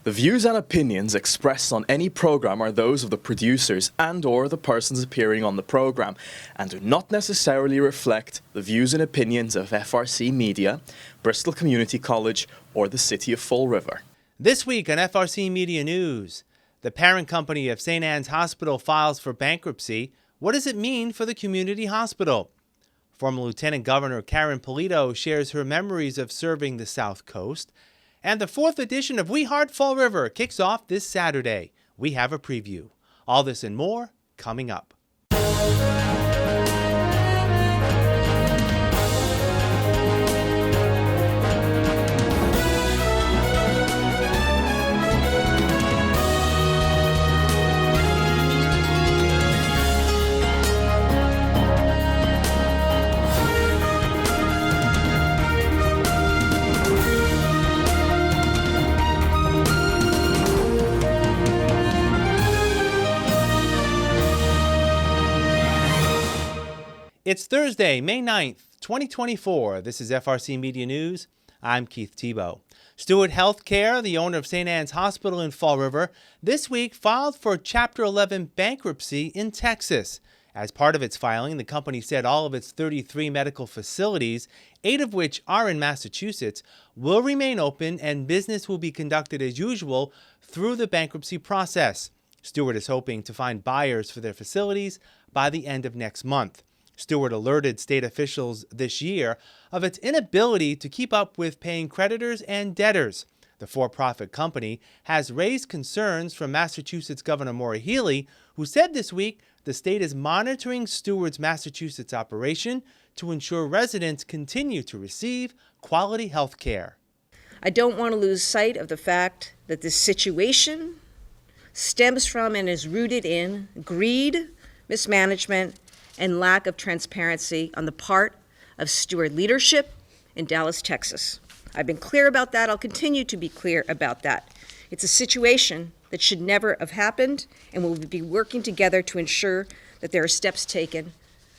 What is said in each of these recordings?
The views and opinions expressed on any program are those of the producers and/or the persons appearing on the program and do not necessarily reflect the views and opinions of FRCMedia, Bristol Community College, or the City of Fall River. This week on FRCmedia News, the parent company of St. Anne's Hospital files for bankruptcy. What does it mean for the community hospital? Former Lieutenant Governor Karyn Polito shares her memories of serving the South Coast. And the 4th edition of We Heart Fall River kicks off this Saturday. We have a preview. All this and more coming up. It's Thursday, May 9th, 2024. This is FRC Media News. I'm Keith Tebow. Steward Health Care, the owner of St. Anne's Hospital in Fall River, this week filed for Chapter 11 bankruptcy in Texas. As part of its filing, the company said all of its 33 medical facilities, 8 of which are in Massachusetts, will remain open and business will be conducted as usual through the bankruptcy process. Steward is hoping to find buyers for their facilities by the end of next month. Steward alerted state officials this year of its inability to keep up with paying creditors and debtors. The for-profit company has raised concerns from Massachusetts Governor Maura Healey, who said this week the state is monitoring Steward's Massachusetts operation to ensure residents continue to receive quality health care. I don't want to lose sight of the fact that this situation stems from and is rooted in greed, mismanagement, and lack of transparency on the part of Steward leadership in Dallas, Texas. I've been clear about that. I'll continue to be clear about that. It's a situation that should never have happened, and we'll be working together to ensure that there are steps taken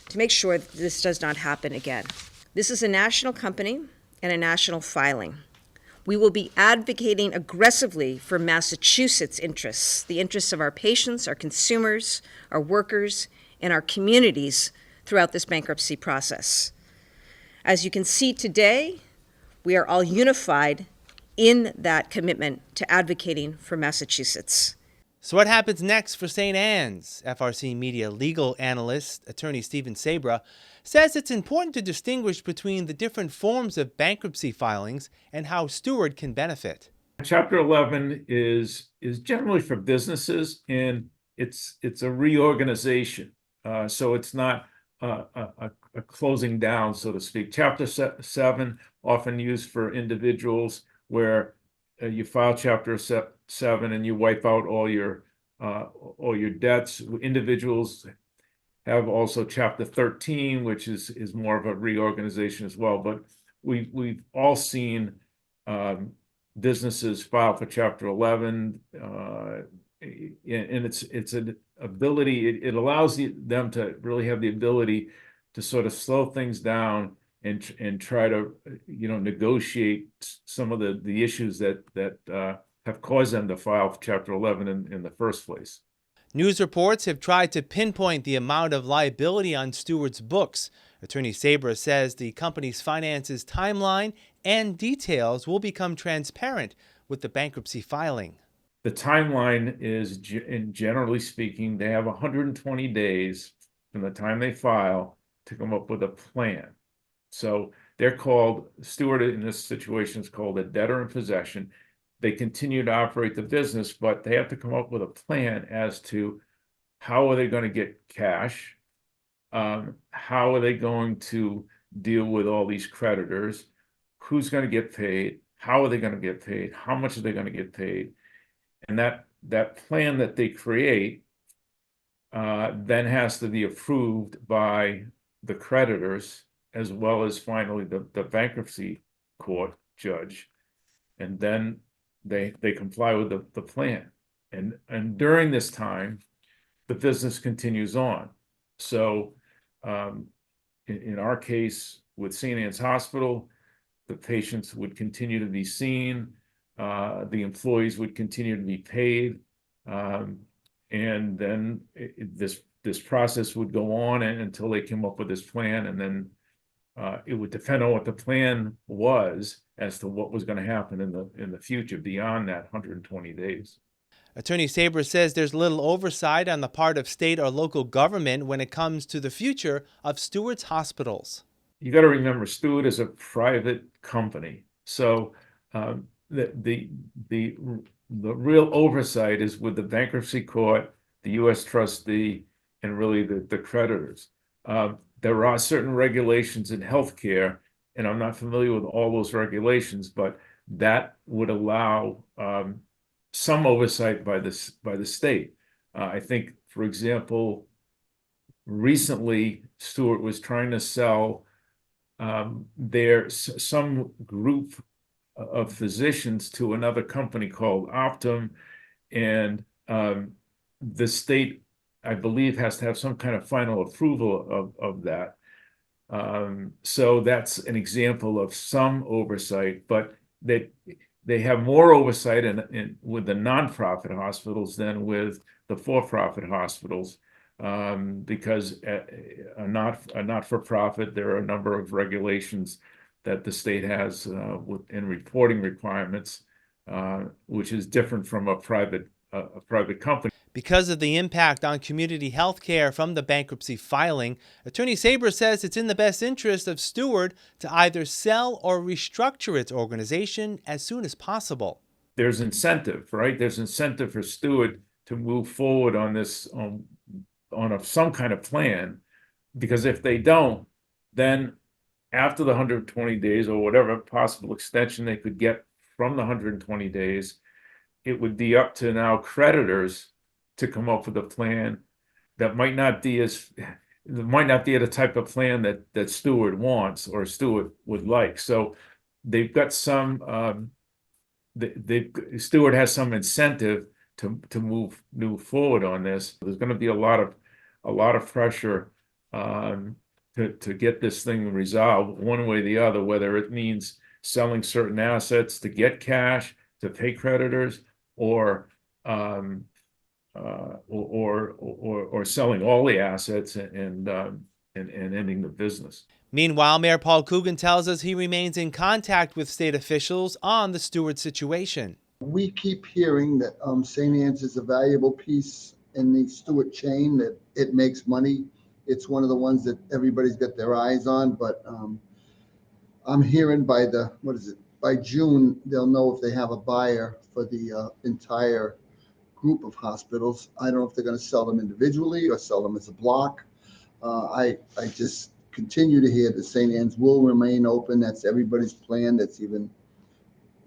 to make sure that this does not happen again. This is a national company and a national filing. We will be advocating aggressively for Massachusetts' interests, the interests of our patients, our consumers, our workers, and our communities throughout this bankruptcy process. As you can see today, we are all unified in that commitment to advocating for Massachusetts. So what happens next for St. Anne's? FRC Media legal analyst, attorney Stephen Sabra, says it's important to distinguish between the different forms of bankruptcy filings and how Steward can benefit. Chapter 11 is generally for businesses, and it's a reorganization. So it's not a closing down, so to speak. Chapter 7, often used for individuals, where you file Chapter 7 and you wipe out all your debts. Individuals have also Chapter 13, which is more of a reorganization as well. But we've all seen businesses file for Chapter 11, and it's an ability. It allows them to really have the ability to sort of slow things down and try to negotiate some of the issues that have caused them to file for Chapter 11 in the first place. News reports have tried to pinpoint the amount of liability on Steward's books. Attorney Sabra says the company's finances timeline and details will become transparent with the bankruptcy filing. The timeline is, generally speaking, they have 120 days from the time they file to come up with a plan. So they're called, Steward in this situation is called a debtor in possession. They continue to operate the business, but they have to come up with a plan as to how are they going to get cash, how are they going to deal with all these creditors, who's going to get paid, how are they going to get paid, how much are they going to get paid. And that plan that they create then has to be approved by the creditors, as well as finally the bankruptcy court judge. And then they comply with the plan. And during this time, the business continues on. So in our case with St. Anne's Hospital, the patients would continue to be seen. the employees would continue to be paid. And then this process would go on until they came up with this plan, and then it would depend on what the plan was as to what was going to happen in the future beyond that 120 days. Attorney Saber says there's little oversight on the part of state or local government when it comes to the future of Steward's hospitals. You got to remember, Steward is a private company, so the real oversight is with the bankruptcy court, the U.S. trustee, and really the creditors. There are certain regulations in healthcare, and I'm not familiar with all those regulations, but that would allow some oversight by the state. I think, for example, recently Steward was trying to sell some group of physicians to another company called Optum, and the state, I believe, has to have some kind of final approval of that. So that's an example of some oversight, but they have more oversight with the nonprofit hospitals than with the for-profit hospitals, because a not-for-profit, there are a number of regulations that the state has in reporting requirements, which is different from a private company. Because of the impact on community health care from the bankruptcy filing, Attorney Saber says it's in the best interest of Steward to either sell or restructure its organization as soon as possible. There's incentive, right? There's incentive for Steward to move forward on this, on some kind of plan, because if they don't, then after the 120 days or whatever possible extension they could get from the 120 days, it would be up to now creditors to come up with a plan that might not be the type of plan that Steward wants or Steward would like. So they've got some Steward has some incentive to move forward on this. There's going to be a lot of pressure to get this thing resolved one way or the other, whether it means selling certain assets to get cash to pay creditors, or selling all the assets and ending the business. Meanwhile, Mayor Paul Coogan tells us he remains in contact with state officials on the Steward situation. We keep hearing that St. Anne's is a valuable piece in the Steward chain, that it makes money. It's one of the ones that everybody's got their eyes on, but I'm hearing by June, they'll know if they have a buyer for the entire group of hospitals. I don't know if they're going to sell them individually or sell them as a block. I just continue to hear that St. Anne's will remain open. That's everybody's plan. That's even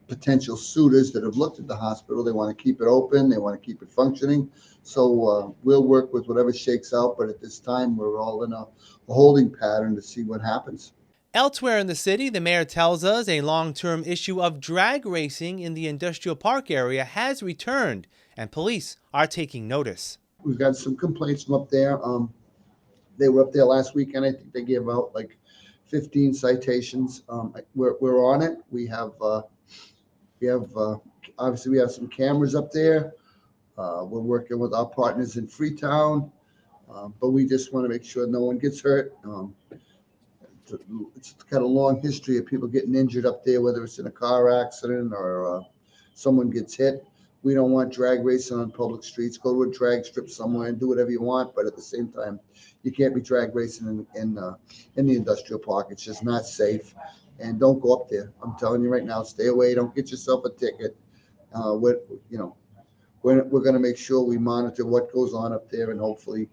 potential suitors that have looked at the hospital. They want to keep it open. They want to keep it functioning. So we'll work with whatever shakes out. But at this time, we're all in a holding pattern to see what happens. Elsewhere in the city, the mayor tells us a long-term issue of drag racing in the industrial park area has returned, and police are taking notice. We've got some complaints from up there. They were up there last weekend. I think they gave out like 15 citations. We're on it. We have obviously we have some cameras up there. We're working with our partners in Freetown, but we just want to make sure no one gets hurt. It's got a long history of people getting injured up there, whether it's in a car accident or someone gets hit. We don't want drag racing on public streets. Go to a drag strip somewhere and do whatever you want, but at the same time, you can't be drag racing in the industrial park. It's just not safe. And don't go up there. I'm telling you right now, stay away. Don't get yourself a ticket. We're going to make sure we monitor what goes on up there and hopefully,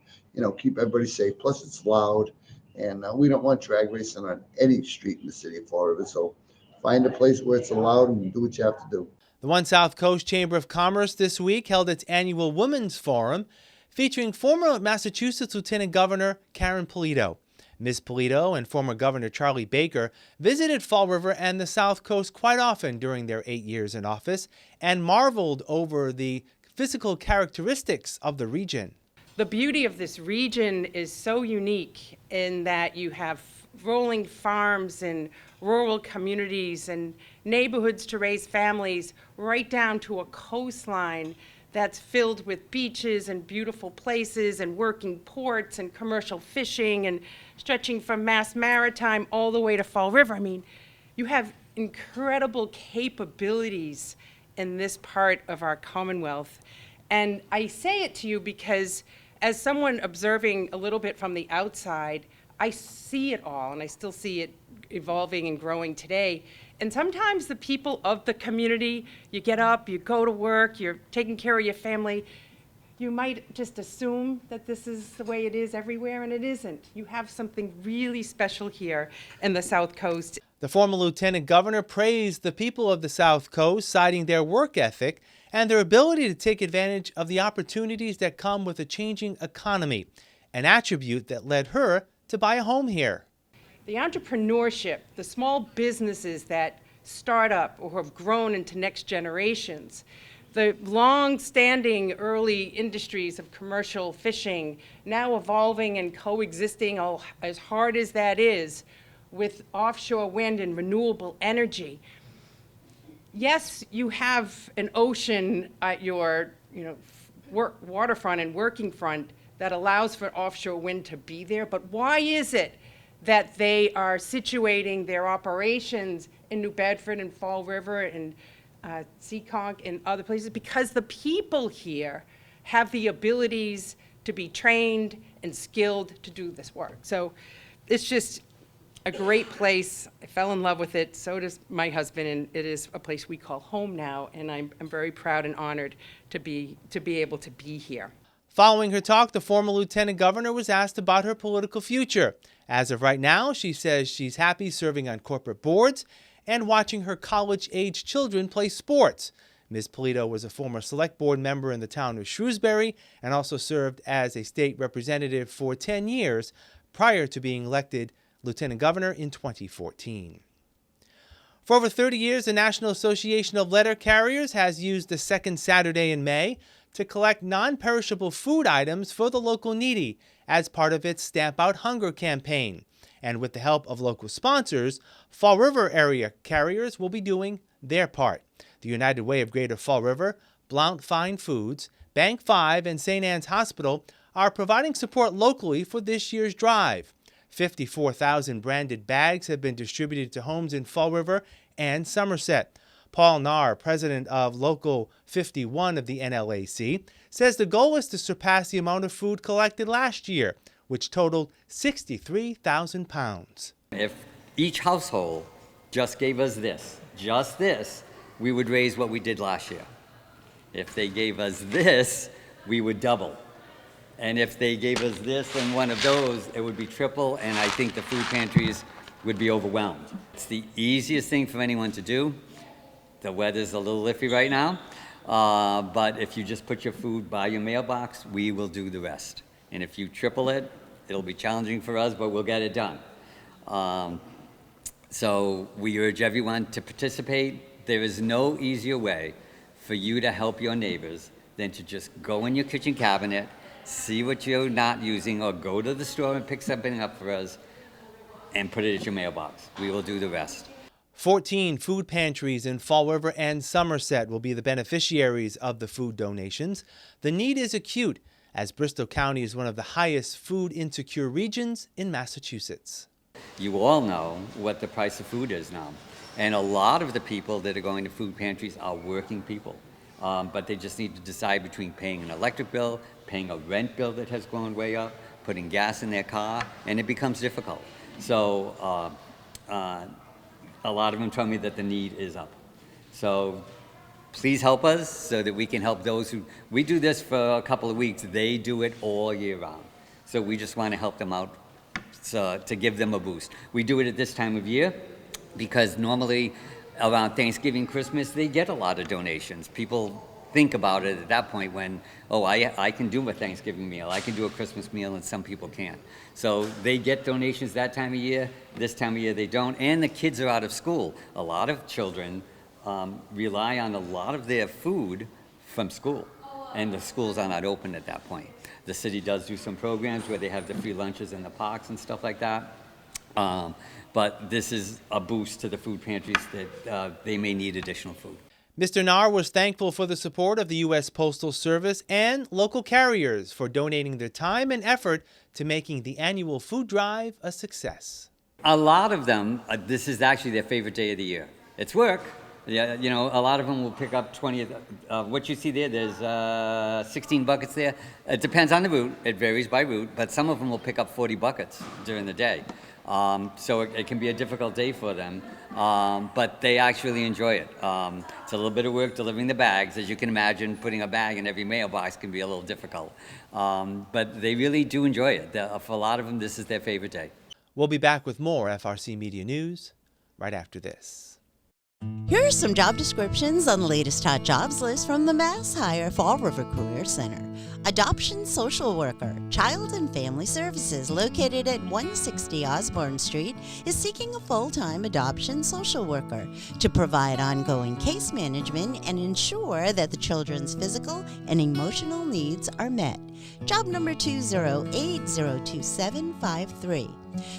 keep everybody safe. Plus, it's loud, and we don't want drag racing on any street in the city of Fall River. So find a place where it's allowed and do what you have to do. The One SouthCoast Chamber of Commerce this week held its annual Women's Forum, featuring former Massachusetts Lieutenant Governor Karyn Polito. Ms. Polito and former Governor Charlie Baker visited Fall River and the South Coast quite often during their 8 years in office and marveled over the physical characteristics of the region. The beauty of this region is so unique in that you have rolling farms and rural communities and neighborhoods to raise families, right down to a coastline that's filled with beaches and beautiful places and working ports and commercial fishing and stretching from Mass Maritime all the way to Fall River. I mean, you have incredible capabilities in this part of our Commonwealth. And I say it to you because as someone observing a little bit from the outside, I see it all, and I still see it evolving and growing today. And sometimes the people of the community, you get up, you go to work, you're taking care of your family, you might just assume that this is the way it is everywhere, and it isn't. You have something really special here in the South Coast. The former lieutenant governor praised the people of the South Coast, citing their work ethic and their ability to take advantage of the opportunities that come with a changing economy, an attribute that led her to buy a home here. The entrepreneurship, the small businesses that start up or have grown into next generations, the long-standing early industries of commercial fishing, now evolving and coexisting, as hard as that is, with offshore wind and renewable energy. Yes, you have an ocean at your waterfront and working front that allows for offshore wind to be there, but why is it that they are situating their operations in New Bedford and Fall River and Seekonk and other places? Because the people here have the abilities to be trained and skilled to do this work. So it's just a great place. I fell in love with it. So does my husband, and it is a place we call home now. And I'm very proud and honored to be able to be here. Following her talk, the former lieutenant governor was asked about her political future. As of right now, she says she's happy serving on corporate boards and watching her college-age children play sports. Ms. Polito was a former select board member in the town of Shrewsbury and also served as a state representative for 10 years prior to being elected lieutenant governor in 2014. For over 30 years, the National Association of Letter Carriers has used the second Saturday in May to collect non-perishable food items for the local needy as part of its Stamp Out Hunger campaign. And with the help of local sponsors, Fall River area carriers will be doing their part. The United Way of Greater Fall River, Blount Fine Foods, Bank 5, and St. Anne's Hospital are providing support locally for this year's drive. 54,000 branded bags have been distributed to homes in Fall River and Somerset. Paul Nahr, president of Local 51 of the NLAC, says the goal is to surpass the amount of food collected last year, which totaled 63,000 pounds. If each household just gave us just this, we would raise what we did last year. If they gave us this, we would double. And if they gave us this and one of those, it would be triple, and I think the food pantries would be overwhelmed. It's the easiest thing for anyone to do. The weather's a little iffy right now, but if you just put your food by your mailbox, we will do the rest. And if you triple it, it'll be challenging for us, but we'll get it done. So we urge everyone to participate. There is no easier way for you to help your neighbors than to just go in your kitchen cabinet, see what you're not using, or go to the store and pick something up for us and put it at your mailbox. We will do the rest. 14 food pantries in Fall River and Somerset will be the beneficiaries of the food donations. The need is acute, as Bristol County is one of the highest food insecure regions in Massachusetts. You all know what the price of food is now. And a lot of the people that are going to food pantries are working people. But they just need to decide between paying an electric bill, paying a rent bill that has gone way up, putting gas in their car, and it becomes difficult. So a lot of them tell me that the need is up. So please help us so that we can help those who, we do this for a couple of weeks, they do it all year round. So we just want to help them out to give them a boost. We do it at this time of year because normally around Thanksgiving, Christmas, they get a lot of donations. People think about it at that point when, oh, I can do a Thanksgiving meal, I can do a Christmas meal, and some people can't. So they get donations that time of year. This time of year they don't, and the kids are out of school. A lot of children rely on a lot of their food from school, and the schools are not open at that point. The city does do some programs where they have the free lunches in the parks and stuff like that. But this is a boost to the food pantries that they may need additional food. Mr. Nahr was thankful for the support of the U.S. Postal Service and local carriers for donating their time and effort to making the annual food drive a success. A lot of them, this is actually their favorite day of the year. It's work. Yeah, you know, a lot of them will pick up 20. What you see there, there's 16 buckets there. It depends on the route. It varies by route, but some of them will pick up 40 buckets during the day. So it can be a difficult day for them, but they actually enjoy it. It's a little bit of work delivering the bags. As you can imagine, putting a bag in every mailbox can be a little difficult. But they really do enjoy it. For a lot of them, this is their favorite day. We'll be back with more FRC Media News right after this. Here are some job descriptions on the latest hot jobs list from the Mass Hire Fall River Career Center. Adoption social worker, Child and Family Services, located at 160 Osborne Street, is seeking a full-time adoption social worker to provide ongoing case management and ensure that the children's physical and emotional needs are met. Job number 208-02753.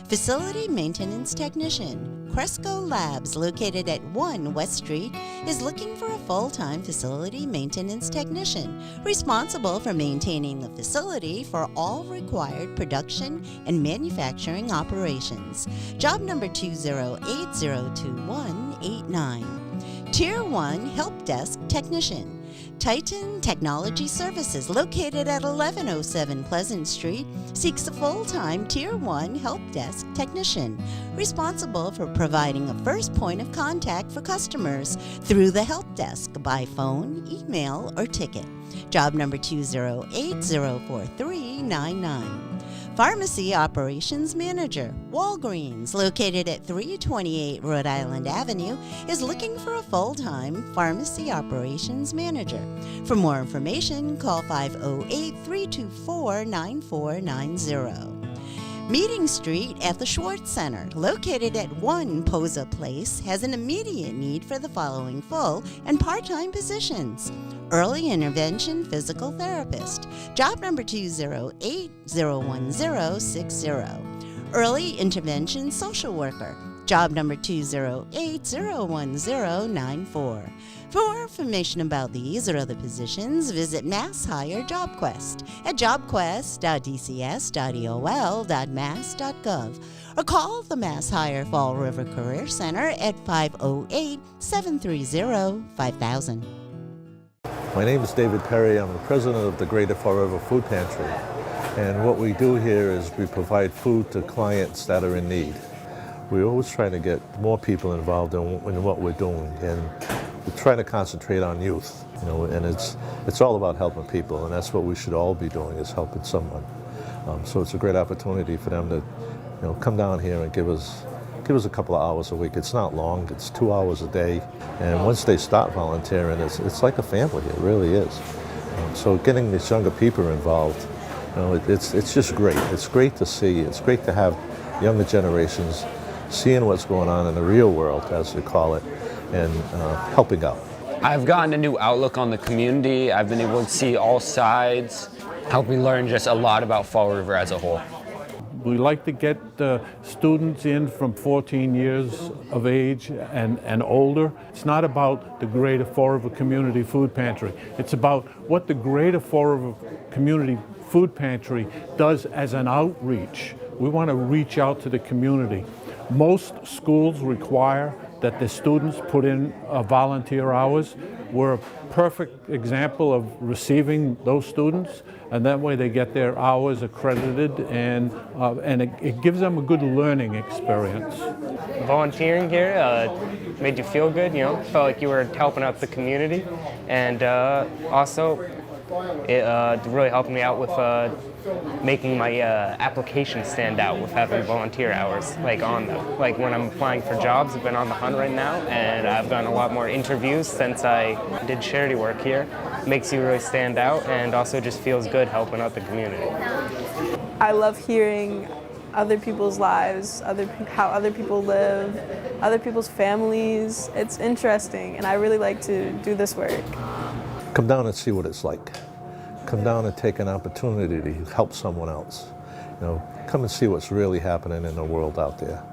Facility Maintenance Technician, Cresco Labs, located at 1 West Street, is looking for a full-time facility maintenance technician responsible for maintaining the facility for all required production and manufacturing operations. Job number 208-02189. Tier 1 Help Desk Technician, Titan Technology Services, located at 1107 Pleasant Street, seeks a full-time Tier 1 Help Desk Technician responsible for providing a first point of contact for customers through the help desk by phone, email, or ticket. Job number 208-04399. Pharmacy Operations Manager, Walgreens, located at 328 Rhode Island Avenue, is looking for a full-time Pharmacy Operations Manager. For more information, call 508-324-9490. Meeting Street at the Schwartz Center, located at 1 Posa Place, has an immediate need for the following full and part-time positions. Early Intervention Physical Therapist, job number 208-01060. Early Intervention Social Worker, job number 208-01094. For more information about these or other positions, visit Mass Hire JobQuest at jobquest.dcs.eol.mass.gov or call the Mass Hire Fall River Career Center at 508-730-5000. My name is David Perry. I'm the president of the Greater Fall River Food Pantry. And what we do here is we provide food to clients that are in need. We're always trying to get more people involved in what we're doing. And we're trying to concentrate on youth, and it's all about helping people, and that's what we should all be doing, is helping someone. So it's a great opportunity for them to, come down here and give us a couple of hours a week. It's not long, it's 2 hours a day, and once they start volunteering, it's like a family. It really is. So getting these younger people involved, it's just great. It's great to see. It's great to have younger generations seeing what's going on in the real world, as we call it, and helping out. I've gotten a new outlook on the community. I've been able to see all sides, helped me learn just a lot about Fall River as a whole. We like to get students in from 14 years of age and older. It's not about the Greater Fall River Community Food Pantry. It's about what the Greater Fall River Community Food Pantry does as an outreach. We want to reach out to the community. Most schools require that the students put in volunteer hours. We're a perfect example of receiving those students, and that way they get their hours accredited, and it gives them a good learning experience. Volunteering here made you feel good, felt like you were helping out the community, and also it really helped me out with making my application stand out with having volunteer hours on them. When I'm applying for jobs, I've been on the hunt right now, and I've done a lot more interviews since I did charity work here. Makes you really stand out, and also just feels good helping out the community. I love hearing other people's lives, how other people live, other people's families. It's interesting, and I really like to do this work. Come down and see what it's like. Come down and take an opportunity to help someone else. come and see what's really happening in the world out there.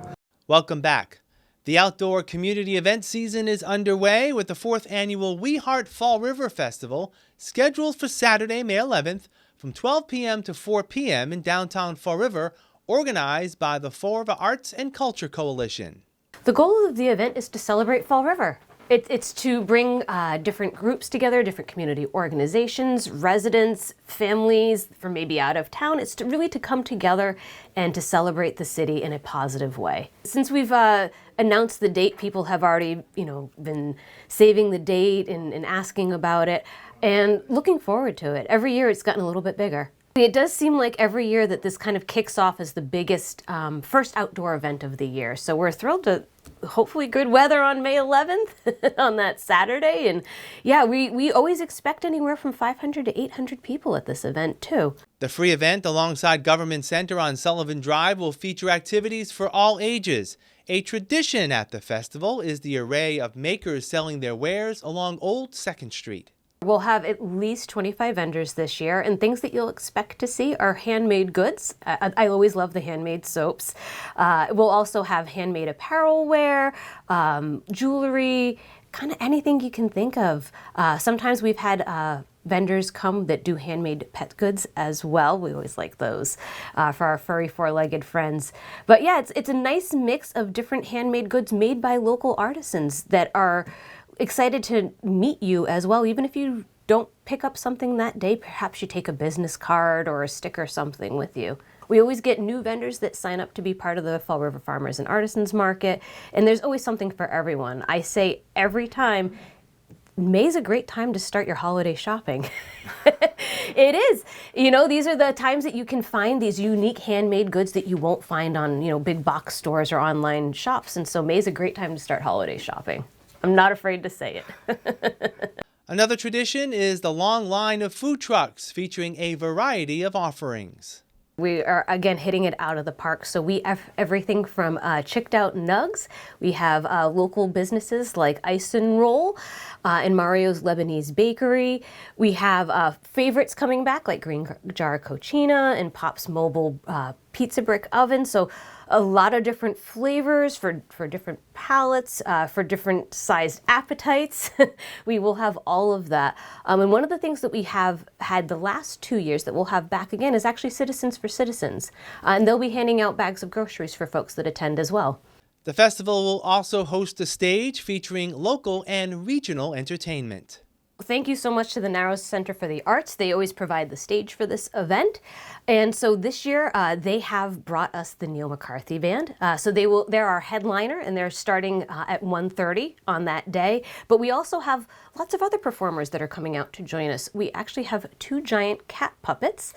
Welcome back. The outdoor community event season is underway with the 4th annual We Heart Fall River Festival scheduled for Saturday, May 11th from 12 p.m. to 4 p.m. in downtown Fall River, organized by the Fall River Arts and Culture Coalition. The goal of the event is to celebrate Fall River. It's to bring different groups together, different community organizations, residents, families from maybe out of town. It's really to come together and to celebrate the city in a positive way. Since we've announced the date, people have already, been saving the date and asking about it and looking forward to it. Every year it's gotten a little bit bigger. It does seem like every year that this kind of kicks off as the biggest first outdoor event of the year. So we're thrilled to hopefully good weather on May 11th on that Saturday. And yeah, we always expect anywhere from 500 to 800 people at this event too. The free event alongside Government Center on Sullivan Drive will feature activities for all ages. A tradition at the festival is the array of makers selling their wares along Old 2nd Street. We'll have at least 25 vendors this year, and things that you'll expect to see are handmade goods. I always love the handmade soaps. We'll also have handmade apparel wear, jewelry, kind of anything you can think of. Sometimes we've had vendors come that do handmade pet goods as well. We always like those for our furry four-legged friends. But yeah, it's a nice mix of different handmade goods made by local artisans that are excited to meet you as well. Even if you don't pick up something that day, perhaps you take a business card or a sticker or something with you. We always get new vendors that sign up to be part of the Fall River Farmers and Artisans Market, and there's always something for everyone. I say every time, May's a great time to start your holiday shopping. It is. These are the times that you can find these unique handmade goods that you won't find on, big box stores or online shops, and so May's a great time to start holiday shopping. I'm not afraid to say it. Another tradition is the long line of food trucks featuring a variety of offerings. We are, again, hitting it out of the park. So we have everything from chicked out nugs. We have local businesses like Ice and Roll and Mario's Lebanese Bakery. We have favorites coming back like Green Jar Cochina and Pop's Mobile Pizza Brick Oven. So a lot of different flavors for different palates, for different sized appetites. We will have all of that. And one of the things that we have had the last 2 years that we'll have back again is actually Citizens for Citizens. And they'll be handing out bags of groceries for folks that attend as well. The festival will also host a stage featuring local and regional entertainment. Thank you so much to the Narrows Center for the Arts. They always provide the stage for this event. And so this year, they have brought us the Neil McCarthy Band. So they're our headliner, and they're starting at 1:30 on that day. But we also have lots of other performers that are coming out to join us. We actually have 2 giant cat puppets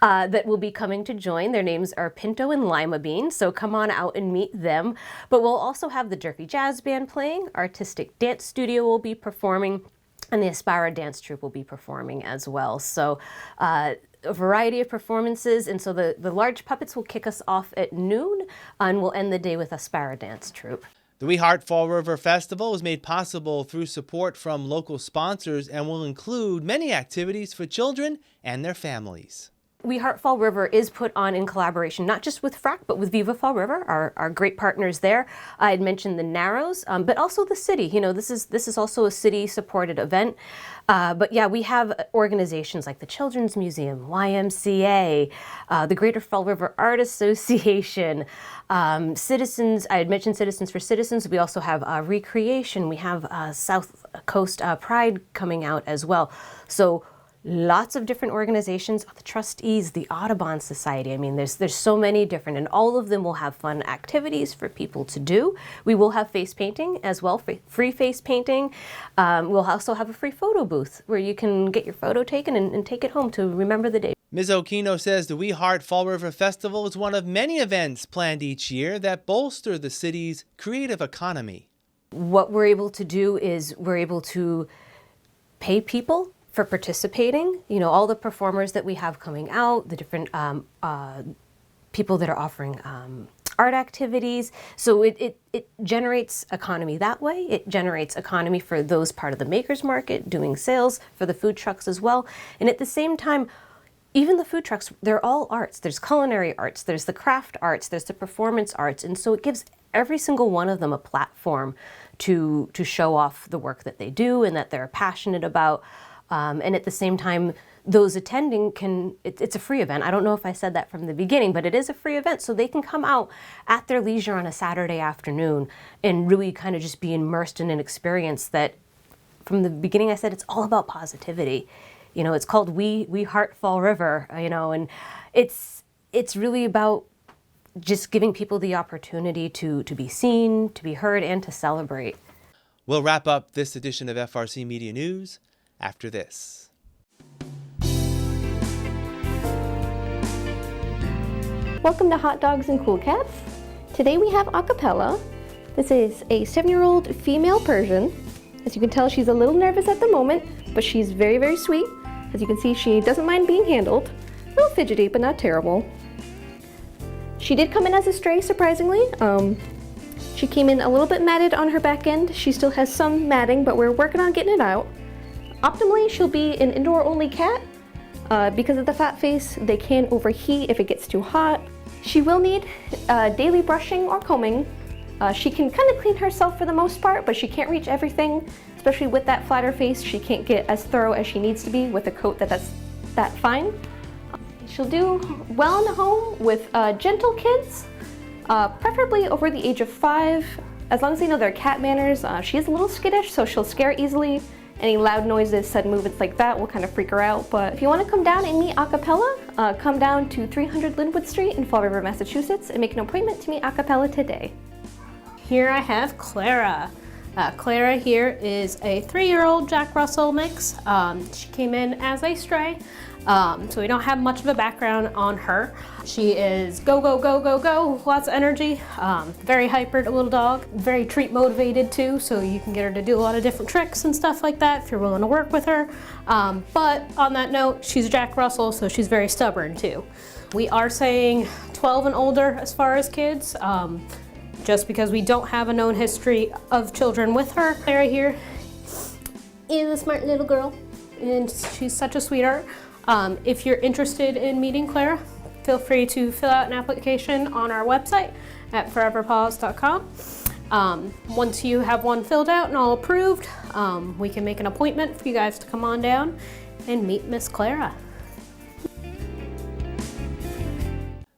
that will be coming to join. Their names are Pinto and Lima Bean, so come on out and meet them. But we'll also have the Durfee Jazz Band playing. Artistic Dance Studio will be performing. And the Aspara Dance Troupe will be performing as well. So a variety of performances. And so the large puppets will kick us off at noon, and we'll end the day with Aspara Dance Troupe. The We Heart Fall River Festival was made possible through support from local sponsors and will include many activities for children and their families. We Heart Fall River is put on in collaboration, not just with FRAC, but with Viva Fall River, our great partners there. I had mentioned the Narrows, but also the city. This is also a city-supported event. But yeah, we have organizations like the Children's Museum, YMCA, the Greater Fall River Art Association, Citizens. I had mentioned Citizens for Citizens. We also have Recreation. We have SouthCoast Pride coming out as well. So lots of different organizations, the trustees, the Audubon Society. I mean, there's so many different, and all of them will have fun activities for people to do. We will have face painting as well, free face painting. We'll also have a free photo booth where you can get your photo taken and take it home to remember the day. Ms. Okino says the We Heart Fall River Festival is one of many events planned each year that bolster the city's creative economy. What we're able to do is we're able to pay people for participating. All the performers that we have coming out, the different people that are offering art activities. So it generates economy that way. It generates economy for those part of the makers market doing sales, for the food trucks as well. And at the same time, even the food trucks, they're all arts. There's culinary arts, there's the craft arts, there's the performance arts. And so it gives every single one of them a platform to show off the work that they do and that they're passionate about. And at the same time, those attending it's a free event. I don't know if I said that from the beginning, but it is a free event. So they can come out at their leisure on a Saturday afternoon and really kind of just be immersed in an experience that from the beginning I said it's all about positivity. You know, it's called We Heart Fall River, you know, and it's really about just giving people the opportunity to be seen, to be heard, and to celebrate. We'll wrap up this edition of FRC Media News after this. Welcome to Hot Dogs and Cool Cats. Today we have acapella. This is a 7-year-old female Persian. As you can tell, she's a little nervous at the moment, but she's very, very sweet. As you can see, she doesn't mind being handled. A little fidgety, but not terrible. She did come in as a stray, surprisingly. She came in a little bit matted on her back end. She still has some matting, but we're working on getting it out. Optimally, she'll be an indoor-only cat. Because of the fat face, they can overheat if it gets too hot. She will need daily brushing or combing. She can kind of clean herself for the most part, but she can't reach everything, especially with that flatter face. She can't get as thorough as she needs to be with a coat that's that fine. She'll do well in the home with gentle kids, preferably over the age of 5, as long as they know their cat manners. She is a little skittish, so she'll scare easily. Any loud noises, sudden movements like that will kind of freak her out. But if you want to come down and meet acapella, come down to 300 Linwood Street in Fall River, Massachusetts, and make an appointment to meet acapella today. Here I have Clara. Clara here is a 3-year-old Jack Russell mix. She came in as a stray, so we don't have much of a background on her. She is go, go, go, go, go, lots of energy, very hyper little dog, very treat motivated too, so you can get her to do a lot of different tricks and stuff like that if you're willing to work with her. But on that note, she's Jack Russell, so she's very stubborn too. We are saying 12 and older as far as kids, just because we don't have a known history of children with her. Clara here is a smart little girl, and she's such a sweetheart. If you're interested in meeting Clara, feel free to fill out an application on our website at foreverpaws.com. Once you have one filled out and all approved, we can make an appointment for you guys to come on down and meet Miss Clara.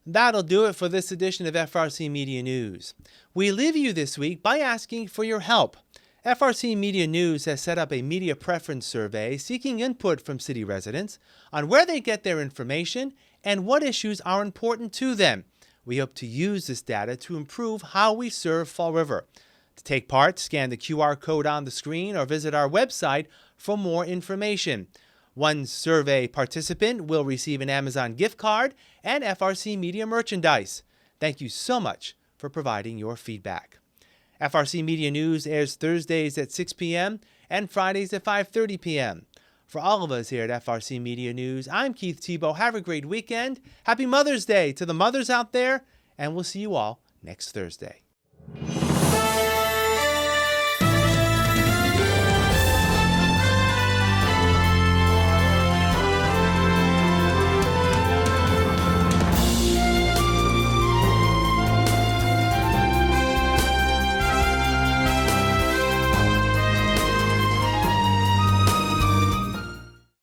That'll do it for this edition of FRC Media News. We leave you this week by asking for your help. FRC Media News has set up a media preference survey seeking input from city residents on where they get their information and what issues are important to them. We hope to use this data to improve how we serve Fall River. To take part, scan the QR code on the screen or visit our website for more information. One survey participant will receive an Amazon gift card and FRC Media merchandise. Thank you so much for providing your feedback. FRC Media News airs Thursdays at 6 p.m. and Fridays at 5:30 p.m. For all of us here at FRC Media News, I'm Keith Tebow. Have a great weekend. Happy Mother's Day to the mothers out there, and we'll see you all next Thursday.